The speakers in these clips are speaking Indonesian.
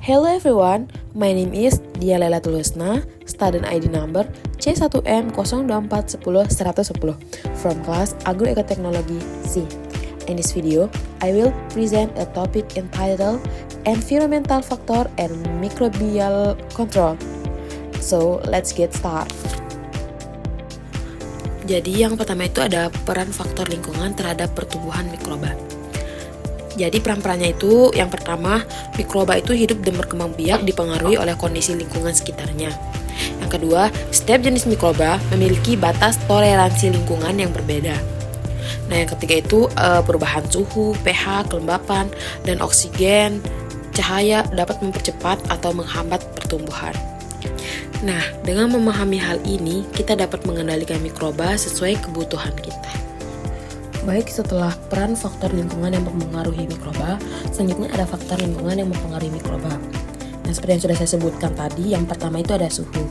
Hello everyone, my name is Dia Lela Tulusna, student ID number C1N024101110 from class Agroekoteknologi C. In this video, I will present a topic entitled Environmental Factor and Microbial Control. So, let's get started. Jadi yang pertama itu ada peran faktor lingkungan terhadap pertumbuhan mikroba. Jadi peran-perannya itu yang pertama, mikroba itu hidup dan berkembang biak dipengaruhi oleh kondisi lingkungan sekitarnya. Yang kedua, setiap jenis mikroba memiliki batas toleransi lingkungan yang berbeda. Nah yang ketiga itu perubahan suhu, pH, kelembapan, dan oksigen, cahaya dapat mempercepat atau menghambat pertumbuhan. Nah dengan memahami hal ini, kita dapat mengendalikan mikroba sesuai kebutuhan kita. Baik, setelah peran faktor lingkungan yang mempengaruhi mikroba, selanjutnya ada faktor lingkungan yang mempengaruhi mikroba. Nah, seperti yang sudah saya sebutkan tadi, yang pertama itu ada suhu.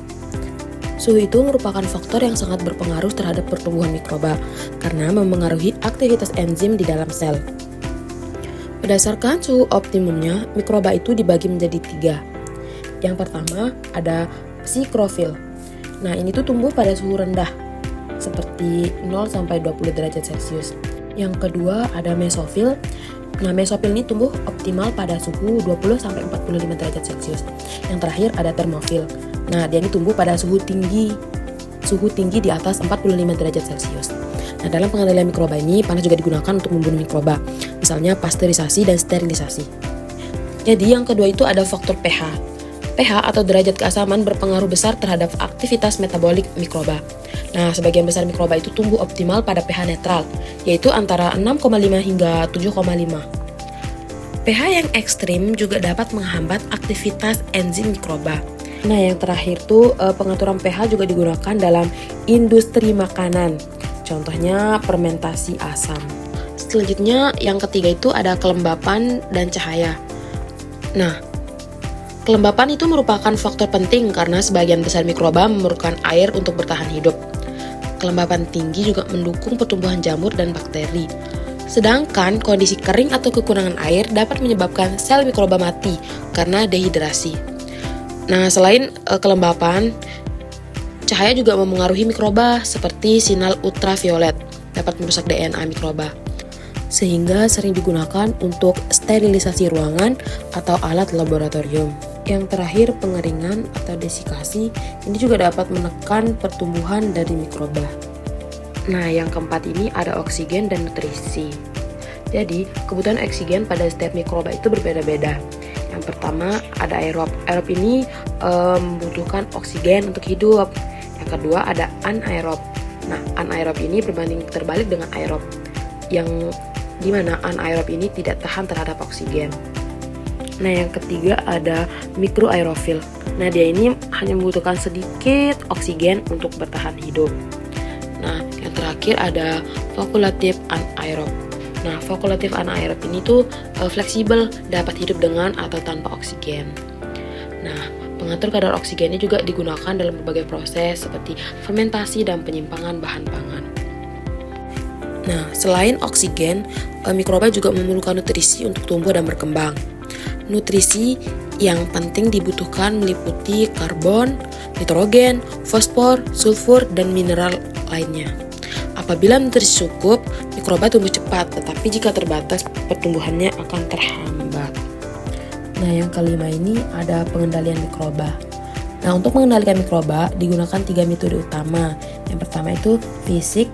Suhu itu merupakan faktor yang sangat berpengaruh terhadap pertumbuhan mikroba, karena mempengaruhi aktivitas enzim di dalam sel. Berdasarkan suhu optimumnya, mikroba itu dibagi menjadi 3. Yang pertama ada psikrofil. Nah, ini tuh tumbuh pada suhu rendah, seperti 0-20 derajat Celcius. Yang kedua ada mesofil. Nah, mesofil ini tumbuh optimal pada suhu 20-45 derajat Celcius. Yang terakhir ada termofil. Nah, dia ini tumbuh pada suhu tinggi di atas 45 derajat Celcius. Nah, dalam pengendalian mikroba ini, panas juga digunakan untuk membunuh mikroba, misalnya pasteurisasi dan sterilisasi. Jadi yang kedua itu ada faktor pH. pH atau derajat keasaman berpengaruh besar terhadap aktivitas metabolik mikroba. Nah, sebagian besar mikroba itu tumbuh optimal pada pH netral, yaitu antara 6,5 hingga 7,5. pH yang ekstrim juga dapat menghambat aktivitas enzim mikroba. Nah, yang terakhir tuh pengaturan pH juga digunakan dalam industri makanan. Contohnya fermentasi asam. Selanjutnya, yang ketiga itu ada kelembapan dan cahaya. Nah, kelembapan itu merupakan faktor penting karena sebagian besar mikroba memerlukan air untuk bertahan hidup. Kelembapan tinggi juga mendukung pertumbuhan jamur dan bakteri. Sedangkan kondisi kering atau kekurangan air dapat menyebabkan sel mikroba mati karena dehidrasi. Nah, selain kelembapan, cahaya juga memengaruhi mikroba seperti sinar ultraviolet dapat merusak DNA mikroba. Sehingga sering digunakan untuk sterilisasi ruangan atau alat laboratorium. Yang terakhir, pengeringan atau desikasi ini juga dapat menekan pertumbuhan dari mikroba. Nah, yang keempat ini ada oksigen dan nutrisi. Jadi, kebutuhan oksigen pada setiap mikroba itu berbeda-beda. Yang pertama ada aerob. Aerob ini membutuhkan oksigen untuk hidup. Yang kedua ada anaerob. Nah, anaerob ini berbanding terbalik dengan aerob, yang dimana anaerob ini tidak tahan terhadap oksigen. Nah, yang ketiga ada mikroaerofil. Nah, dia ini hanya membutuhkan sedikit oksigen untuk bertahan hidup. Nah, yang terakhir ada fakultatif anaerob. Nah, fakultatif anaerob ini tuh fleksibel, dapat hidup dengan atau tanpa oksigen. Nah, pengatur kadar oksigennya juga digunakan dalam berbagai proses seperti fermentasi dan penyimpangan bahan pangan. Nah, selain oksigen, mikroba juga memerlukan nutrisi untuk tumbuh dan berkembang. Nutrisi yang penting dibutuhkan meliputi karbon, nitrogen, fosfor, sulfur, dan mineral lainnya. Apabila nutrisi cukup, mikroba tumbuh cepat, tetapi jika terbatas, pertumbuhannya akan terhambat. Nah, yang kelima ini ada pengendalian mikroba. Nah, untuk mengendalikan mikroba digunakan 3 metode utama. Yang pertama itu fisik,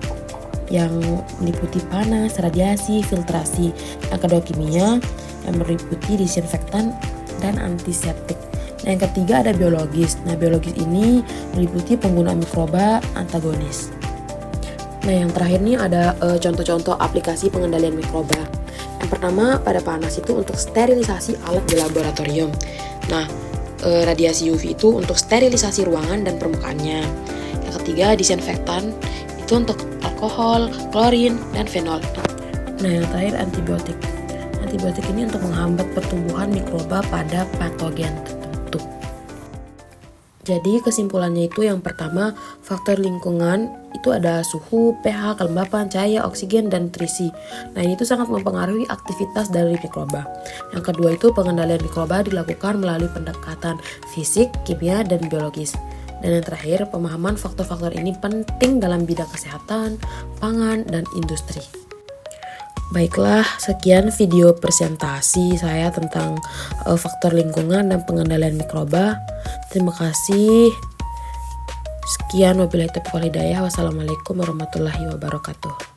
yang meliputi panas, radiasi, filtrasi. Yang kedua kimia, yang meliputi disinfektan dan antiseptik. Nah, yang ketiga ada biologis. Nah, biologis ini meliputi penggunaan mikroba antagonis. Nah, yang terakhir nih ada contoh-contoh aplikasi pengendalian mikroba. Yang pertama pada panas itu untuk sterilisasi alat di laboratorium. Nah, radiasi UV itu untuk sterilisasi ruangan dan permukaannya. Yang ketiga disinfektan itu untuk alkohol, klorin, dan fenol. Nah, yang terakhir antibiotik. Antibiotik ini untuk menghambat pertumbuhan mikroba pada patogen tertentu. Jadi kesimpulannya itu yang pertama, faktor lingkungan itu ada suhu, pH, kelembapan, cahaya, oksigen, dan nutrisi. Nah ini tuh sangat mempengaruhi aktivitas dari mikroba. Yang kedua itu pengendalian mikroba dilakukan melalui pendekatan fisik, kimia, dan biologis. Dan yang terakhir, pemahaman faktor-faktor ini penting dalam bidang kesehatan, pangan, dan industri. Baiklah, sekian video presentasi saya tentang faktor lingkungan dan pengendalian mikroba. Terima kasih. Sekian, wabillahi taufiq wal hidayah. Wassalamualaikum warahmatullahi wabarakatuh.